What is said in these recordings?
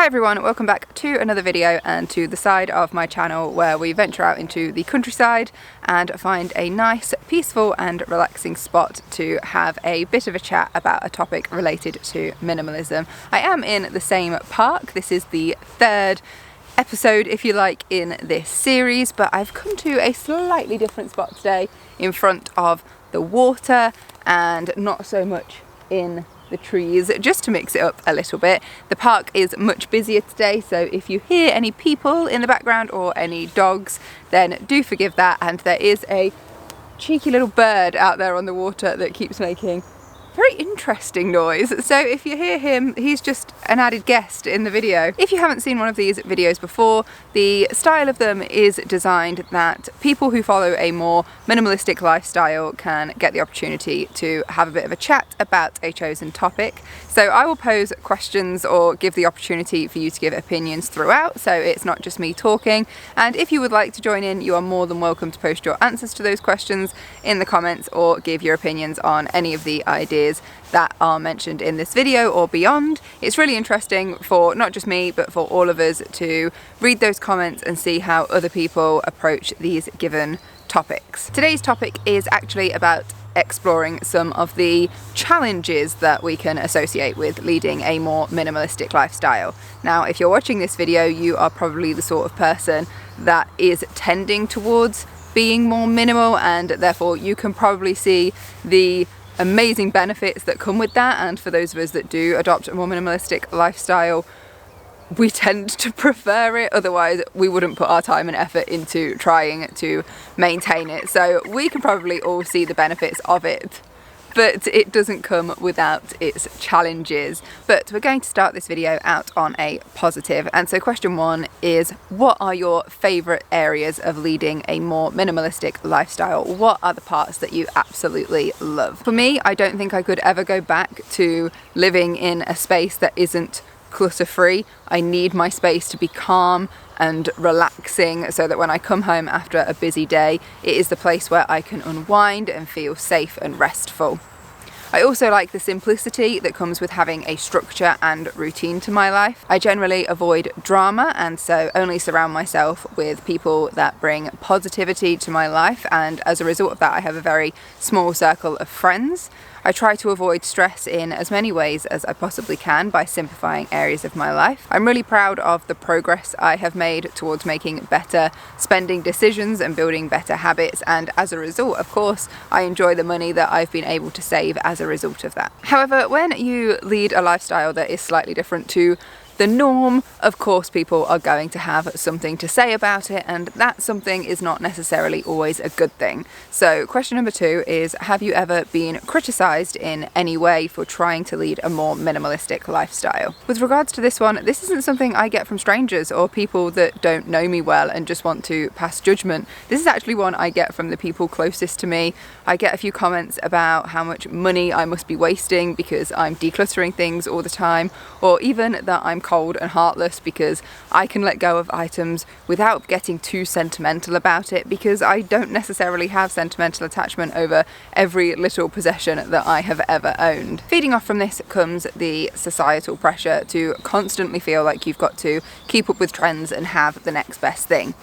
Hi everyone, welcome back to another video and to the side of my channel where we venture out into the countryside and find a nice, peaceful and relaxing spot to have a bit of a chat about a topic related to minimalism. I am in the same park. This is the third episode, if you like, in this series, but I've come to a slightly different spot today in front of the water and not so much in the trees, just to mix it up a little bit. The park is much busier today, so if you hear any people in the background or any dogs, then do forgive that. And there is a cheeky little bird out there on the water that keeps making very interesting noise. So if you hear him, he's just an added guest in the video. If you haven't seen one of these videos before, the style of them is designed that people who follow a more minimalistic lifestyle can get the opportunity to have a bit of a chat about a chosen topic. So I will pose questions or give the opportunity for you to give opinions throughout, so it's not just me talking. And if you would like to join in, you are more than welcome to post your answers to those questions in the comments or give your opinions on any of the ideas that are mentioned in this video or beyond. It's really interesting for not just me but for all of us to read those comments and see how other people approach these given topics. Today's topic is actually about exploring some of the challenges that we can associate with leading a more minimalistic lifestyle. Now, if you're watching this video, you are probably the sort of person that is tending towards being more minimal, and therefore you can probably see the amazing benefits that come with that. And for those of us that do adopt a more minimalistic lifestyle, we tend to prefer it, otherwise we wouldn't put our time and effort into trying to maintain it. So we can probably all see the benefits of it, but it doesn't come without its challenges. But we're going to start this video out on a positive. And so question one is, what are your favourite areas of leading a more minimalistic lifestyle? What are the parts that you absolutely love? For me, I don't think I could ever go back to living in a space that isn't clutter-free. I need my space to be calm and relaxing so that when I come home after a busy day, it is the place where I can unwind and feel safe and restful. I also like the simplicity that comes with having a structure and routine to my life. I generally avoid drama and so only surround myself with people that bring positivity to my life, and as a result of that I have a very small circle of friends. I try to avoid stress in as many ways as I possibly can by simplifying areas of my life. I'm really proud of the progress I have made towards making better spending decisions and building better habits, and as a result, of course, I enjoy the money that I've been able to save as a result of that. However, when you lead a lifestyle that is slightly different to the norm, of course people are going to have something to say about it, and that something is not necessarily always a good thing. So question number two is, have you ever been criticised in any way for trying to lead a more minimalistic lifestyle? With regards to this one, this isn't something I get from strangers or people that don't know me well and just want to pass judgment. This is actually one I get from the people closest to me. I get a few comments about how much money I must be wasting because I'm decluttering things all the time, or even that I'm cold and heartless because I can let go of items without getting too sentimental about it, because I don't necessarily have sentimental attachment over every little possession that I have ever owned. Feeding off from this comes the societal pressure to constantly feel like you've got to keep up with trends and have the next best thing.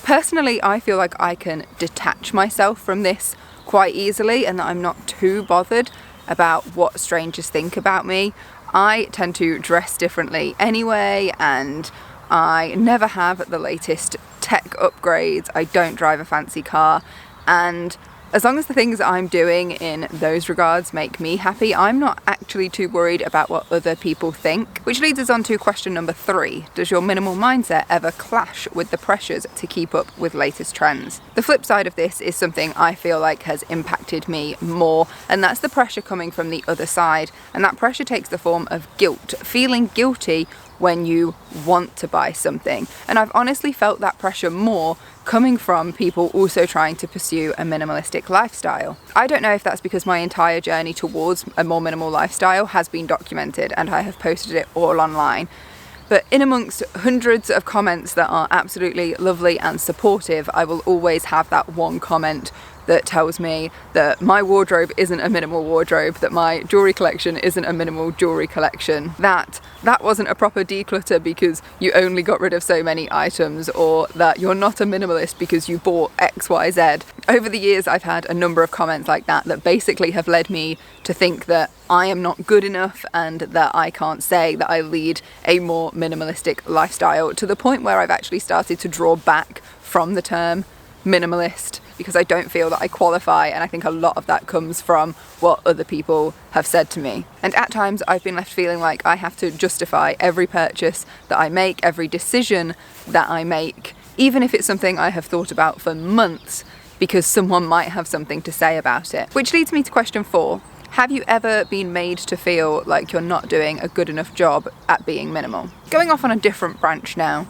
Personally, I feel like I can detach myself from this quite easily and that I'm not too bothered about what strangers think about me. I tend to dress differently anyway, and I never have the latest tech upgrades. I don't drive a fancy car, and as long as the things I'm doing in those regards make me happy, I'm not actually too worried about what other people think. Which leads us on to question number three. Does your minimal mindset ever clash with the pressures to keep up with latest trends? The flip side of this is something I feel like has impacted me more, and that's the pressure coming from the other side. And that pressure takes the form of guilt, feeling guilty when you want to buy something. And I've honestly felt that pressure more coming from people also trying to pursue a minimalistic lifestyle. I don't know if that's because my entire journey towards a more minimal lifestyle has been documented and I have posted it all online. But in amongst hundreds of comments that are absolutely lovely and supportive, I will always have that one comment that tells me that my wardrobe isn't a minimal wardrobe, that my jewellery collection isn't a minimal jewellery collection, that wasn't a proper declutter because you only got rid of so many items, or that you're not a minimalist because you bought XYZ. Over the years I've had a number of comments like that basically have led me to think that I am not good enough and that I can't say that I lead a more minimalistic lifestyle, to the point where I've actually started to draw back from the term minimalist because I don't feel that I qualify, and I think a lot of that comes from what other people have said to me. And at times I've been left feeling like I have to justify every purchase that I make, every decision that I make, even if it's something I have thought about for months, because someone might have something to say about it. Which leads me to question 4. Have you ever been made to feel like you're not doing a good enough job at being minimal? Going off on a different branch now.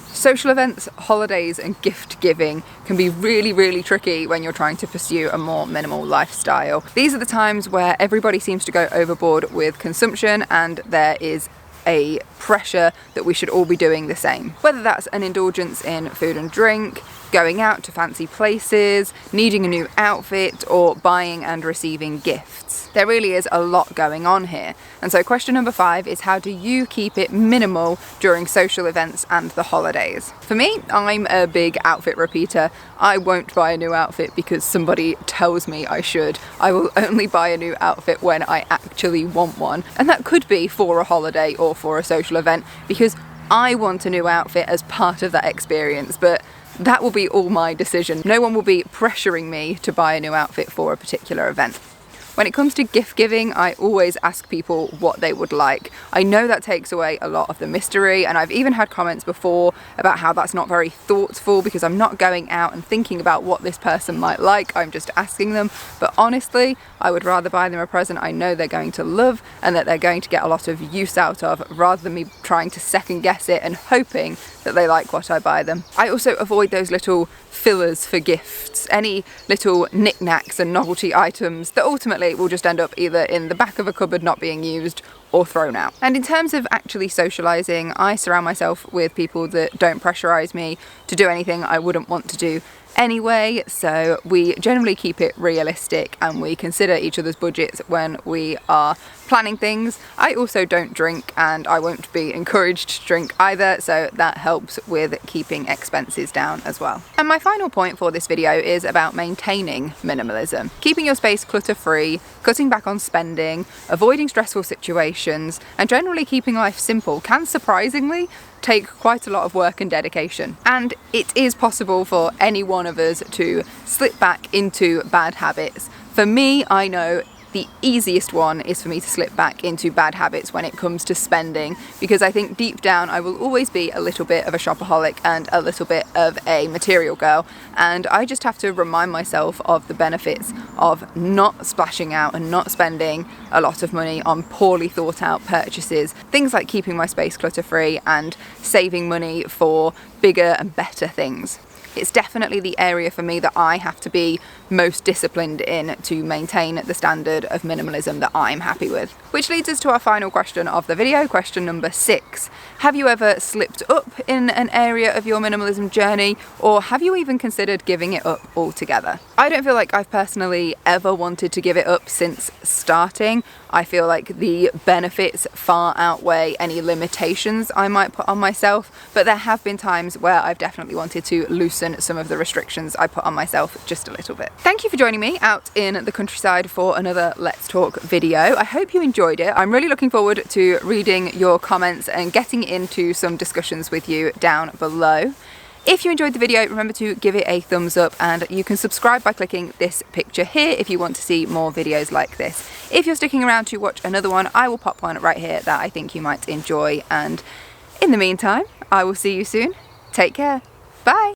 Social events, holidays and gift giving can be really, really tricky when you're trying to pursue a more minimal lifestyle. These are the times where everybody seems to go overboard with consumption, and there is a pressure that we should all be doing the same. Whether that's an indulgence in food and drink, going out to fancy places, needing a new outfit, or buying and receiving gifts. There really is a lot going on here. And so question number 5 is, how do you keep it minimal during social events and the holidays? For me, I'm a big outfit repeater. I won't buy a new outfit because somebody tells me I should. I will only buy a new outfit when I actually want one. And that could be for a holiday or for a social event, because I want a new outfit as part of that experience, but that will be all my decision. No one will be pressuring me to buy a new outfit for a particular event. When it comes to gift giving, I always ask people what they would like. I know that takes away a lot of the mystery, and I've even had comments before about how that's not very thoughtful because I'm not going out and thinking about what this person might like, I'm just asking them. But honestly, I would rather buy them a present I know they're going to love and that they're going to get a lot of use out of, rather than me trying to second guess it and hoping that they like what I buy them. I also avoid those little fillers for gifts, any little knickknacks and novelty items that ultimately will just end up either in the back of a cupboard not being used or thrown out. And in terms of actually socialising, I surround myself with people that don't pressurise me to do anything I wouldn't want to do anyway, so we generally keep it realistic and we consider each other's budgets when we are planning things. I also don't drink, and I won't be encouraged to drink either, so that helps with keeping expenses down as well. And my final point for this video is about maintaining minimalism. Keeping your space clutter-free, cutting back on spending, avoiding stressful situations, and generally keeping life simple can surprisingly take quite a lot of work and dedication. And it is possible for any one of us to slip back into bad habits. For me, I know the easiest one is for me to slip back into bad habits when it comes to spending, because I think deep down I will always be a little bit of a shopaholic and a little bit of a material girl, and I just have to remind myself of the benefits of not splashing out and not spending a lot of money on poorly thought out purchases. Things like keeping my space clutter free and saving money for bigger and better things. It's definitely the area for me that I have to be most disciplined in to maintain the standard of minimalism that I'm happy with. Which leads us to our final question of the video, question number 6. Have you ever slipped up in an area of your minimalism journey, or have you even considered giving it up altogether? I don't feel like I've personally ever wanted to give it up since starting. I feel like the benefits far outweigh any limitations I might put on myself, but there have been times where I've definitely wanted to loosen some of the restrictions I put on myself just a little bit. Thank you for joining me out in the countryside for another Let's Talk video. I hope you enjoyed it. I'm really looking forward to reading your comments and getting into some discussions with you down below. If you enjoyed the video, remember to give it a thumbs up, and you can subscribe by clicking this picture here if you want to see more videos like this. If you're sticking around to watch another one, I will pop one right here that I think you might enjoy, and in the meantime, I will see you soon. Take care. Bye.